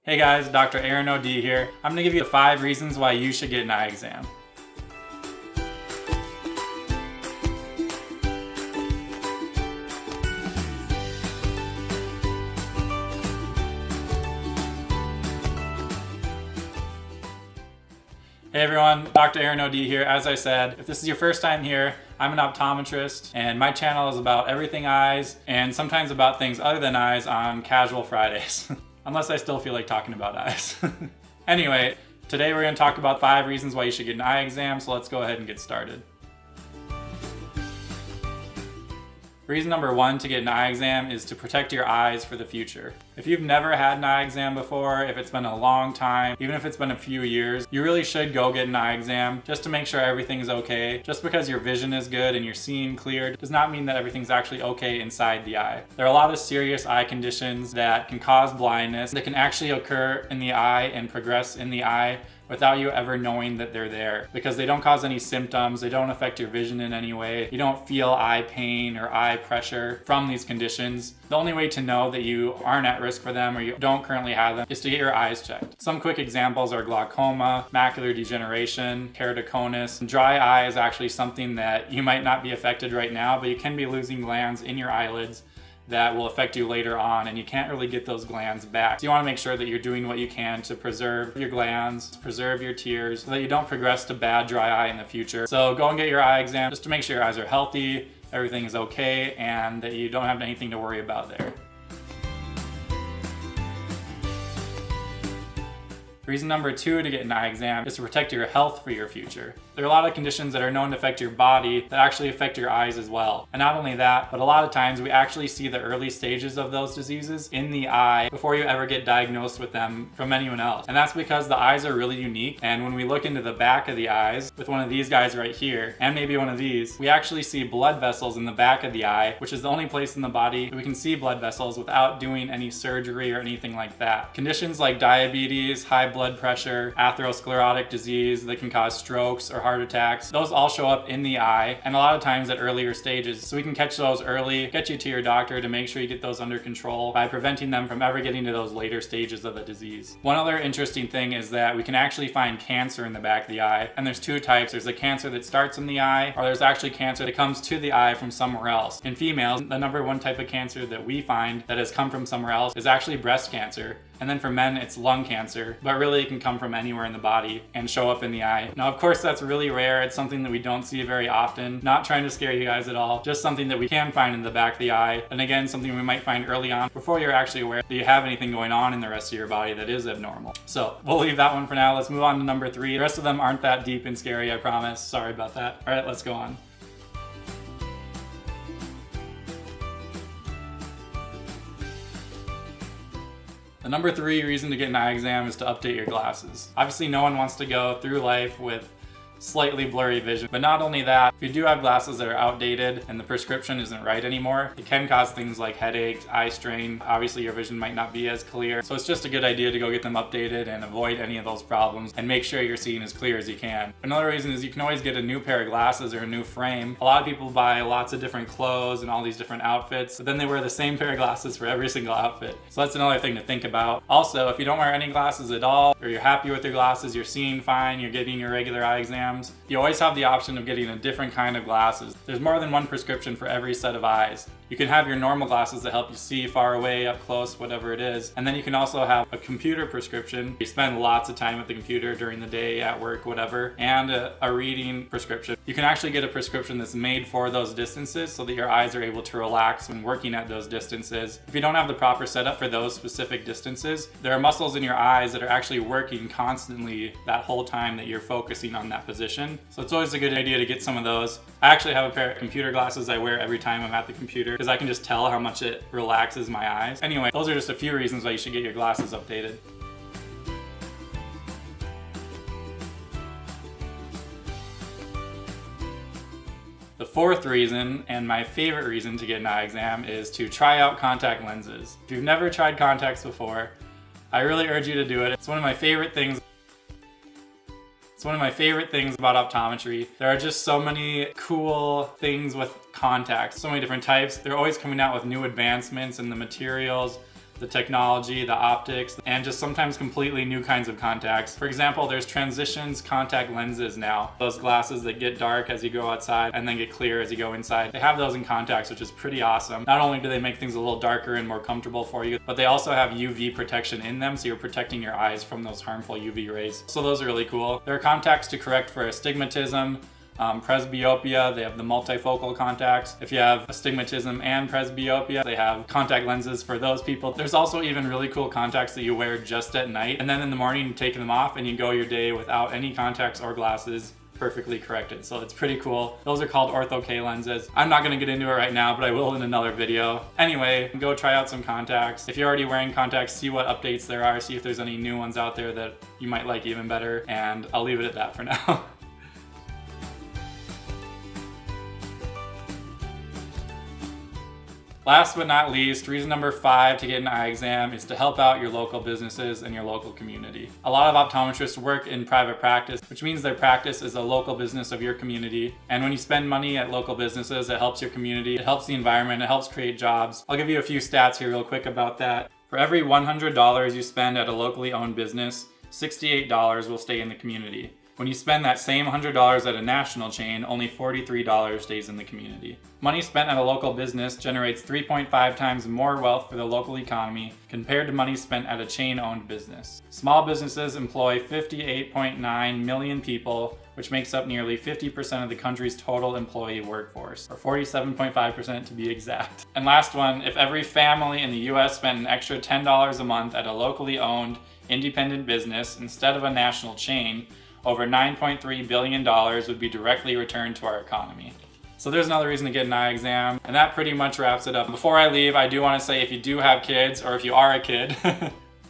Hey guys, Dr. Aaron O.D. here. I'm going to give you 5 reasons why you should get an eye exam. Hey everyone, Dr. Aaron O.D. here. As I said, if this is your first time here, I'm an optometrist and my channel is about everything eyes and sometimes about things other than eyes on casual Fridays. Unless I still feel like talking about eyes. Anyway, today we're going to talk about 5 reasons why you should get an eye exam, so let's go ahead and get started. Reason number 1 to get an eye exam is to protect your eyes for the future. If you've never had an eye exam before, if it's been a long time, even if it's been a few years, you really should go get an eye exam just to make sure everything's okay. Just because your vision is good and you're seeing clear does not mean that everything's actually okay inside the eye. There are a lot of serious eye conditions that can cause blindness that can actually occur in the eye and progress in the eye without you ever knowing that they're there, because they don't cause any symptoms, they don't affect your vision in any way, you don't feel eye pain or eye pressure from these conditions. The only way to know that you aren't at risk for them or you don't currently have them is to get your eyes checked. Some quick examples are glaucoma, macular degeneration, keratoconus. Dry eye is actually something that you might not be affected right now, but you can be losing glands in your eyelids that will affect you later on, and you can't really get those glands back. So you want to make sure that you're doing what you can to preserve your glands, preserve your tears, so that you don't progress to bad dry eye in the future. So go and get your eye exam just to make sure your eyes are healthy, everything is okay, and that you don't have anything to worry about there. Reason number 2 to get an eye exam is to protect your health for your future. There are a lot of conditions that are known to affect your body that actually affect your eyes as well. And not only that, but a lot of times we actually see the early stages of those diseases in the eye before you ever get diagnosed with them from anyone else. And that's because the eyes are really unique. And when we look into the back of the eyes with one of these guys right here, and maybe one of these, we actually see blood vessels in the back of the eye, which is the only place in the body that we can see blood vessels without doing any surgery or anything like that. Conditions like diabetes, high blood pressure, atherosclerotic disease that can cause strokes or heart attacks, those all show up in the eye, and a lot of times at earlier stages. So we can catch those early, get you to your doctor to make sure you get those under control by preventing them from ever getting to those later stages of the disease. One other interesting thing is that we can actually find cancer in the back of the eye, and there's 2 types. There's a cancer that starts in the eye, or there's actually cancer that comes to the eye from somewhere else. In females, the number 1 type of cancer that we find that has come from somewhere else is actually breast cancer. And then for men, it's lung cancer, but really it can come from anywhere in the body and show up in the eye. Now, of course, that's really rare. It's something that we don't see very often. Not trying to scare you guys at all, just something that we can find in the back of the eye. And again, something we might find early on before you're actually aware that you have anything going on in the rest of your body that is abnormal. So we'll leave that one for now. Let's move on to number 3. The rest of them aren't that deep and scary, I promise. Sorry about that. All right, let's go on. The number 3 reason to get an eye exam is to update your glasses. Obviously, no one wants to go through life with slightly blurry vision. But not only that, if you do have glasses that are outdated and the prescription isn't right anymore, it can cause things like headaches, eye strain. Obviously your vision might not be as clear. So it's just a good idea to go get them updated and avoid any of those problems and make sure you're seeing as clear as you can. Another reason is you can always get a new pair of glasses or a new frame. A lot of people buy lots of different clothes and all these different outfits, but then they wear the same pair of glasses for every single outfit. So that's another thing to think about. Also, if you don't wear any glasses at all, or you're happy with your glasses, you're seeing fine, you're getting your regular eye exams, you always have the option of getting a different kind of glasses. There's more than one prescription for every set of eyes. You can have your normal glasses that help you see far away, up close, whatever it is. And then you can also have a computer prescription. You spend lots of time at the computer during the day, at work, whatever, and a reading prescription. You can actually get a prescription that's made for those distances so that your eyes are able to relax when working at those distances. If you don't have the proper setup for those specific distances, there are muscles in your eyes that are actually working constantly that whole time that you're focusing on that position. So it's always a good idea to get some of those. I actually have a pair of computer glasses I wear every time I'm at the computer because I can just tell how much it relaxes my eyes. Anyway, those are just a few reasons why you should get your glasses updated. The 4th reason, and my favorite reason to get an eye exam, is to try out contact lenses. If you've never tried contacts before, I really urge you to do it. It's one of my favorite things. It's one of my favorite things about optometry. There are just so many cool things with contacts, so many different types. They're always coming out with new advancements in the materials, the technology, the optics, and just sometimes completely new kinds of contacts. For example, there's transitions contact lenses now. Those glasses that get dark as you go outside and then get clear as you go inside. They have those in contacts, which is pretty awesome. Not only do they make things a little darker and more comfortable for you, but they also have UV protection in them, so you're protecting your eyes from those harmful UV rays. So those are really cool. There are contacts to correct for astigmatism, presbyopia. They have the multifocal contacts. If you have astigmatism and presbyopia, they have contact lenses for those people. There's also even really cool contacts that you wear just at night, and then in the morning you take them off and you go your day without any contacts or glasses, perfectly corrected. So it's pretty cool. Those are called ortho-k lenses. I'm not gonna get into it right now, but I will in another video. Anyway, go try out some contacts. If you're already wearing contacts, see what updates there are, see if there's any new ones out there that you might like even better, and I'll leave it at that for now. Last but not least, reason number 5 to get an eye exam is to help out your local businesses and your local community. A lot of optometrists work in private practice, which means their practice is a local business of your community. And when you spend money at local businesses, it helps your community, it helps the environment, it helps create jobs. I'll give you a few stats here real quick about that. For every $100 you spend at a locally owned business, $68 will stay in the community. When you spend that same $100 at a national chain, only $43 stays in the community. Money spent at a local business generates 3.5 times more wealth for the local economy compared to money spent at a chain-owned business. Small businesses employ 58.9 million people, which makes up nearly 50% of the country's total employee workforce, or 47.5% to be exact. And last one, if every family in the US spent an extra $10 a month at a locally owned, independent business instead of a national chain, over $9.3 billion would be directly returned to our economy. So there's another reason to get an eye exam, and that pretty much wraps it up. Before I leave, I do want to say if you do have kids, or if you are a kid,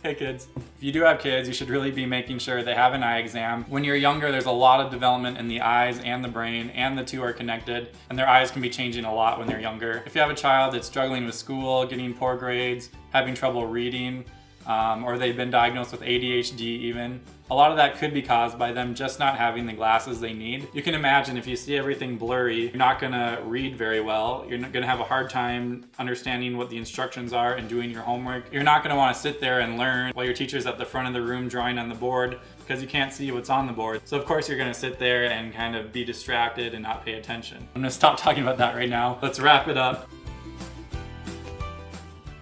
hey kids, if you do have kids, you should really be making sure they have an eye exam. When you're younger, there's a lot of development in the eyes and the brain, and the two are connected, and their eyes can be changing a lot when they're younger. If you have a child that's struggling with school, getting poor grades, having trouble reading, or they've been diagnosed with ADHD even, a lot of that could be caused by them just not having the glasses they need. You can imagine if you see everything blurry, you're not gonna read very well. You're not gonna have a hard time understanding what the instructions are and doing your homework. You're not gonna wanna sit there and learn while your teacher's at the front of the room drawing on the board because you can't see what's on the board. So of course you're gonna sit there and kind of be distracted and not pay attention. I'm gonna stop talking about that right now. Let's wrap it up.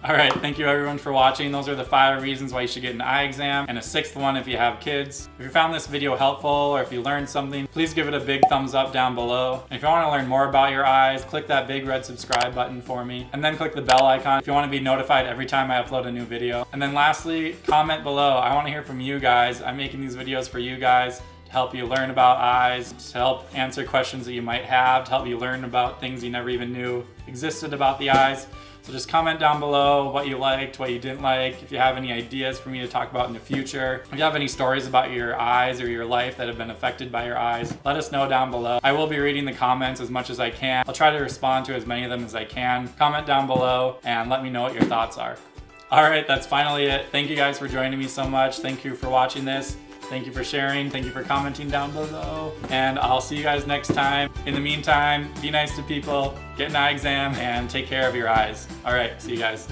Alright, thank you everyone for watching. Those are the 5 reasons why you should get an eye exam, and a 6th one if you have kids. If you found this video helpful, or if you learned something, please give it a big thumbs up down below. And if you want to learn more about your eyes, click that big red subscribe button for me, and then click the bell icon if you want to be notified every time I upload a new video. And then lastly, comment below. I want to hear from you guys. I'm making these videos for you guys, to help you learn about eyes, to help answer questions that you might have, to help you learn about things you never even knew existed about the eyes. So just comment down below what you liked, what you didn't like, if you have any ideas for me to talk about in the future. If you have any stories about your eyes or your life that have been affected by your eyes, let us know down below. I will be reading the comments as much as I can. I'll try to respond to as many of them as I can. Comment down below and let me know what your thoughts are. Alright, that's finally it. Thank you guys for joining me so much. Thank you for watching this. Thank you for sharing. Thank you for commenting down below. And I'll see you guys next time. In the meantime, be nice to people, get an eye exam, and take care of your eyes. All right, see you guys.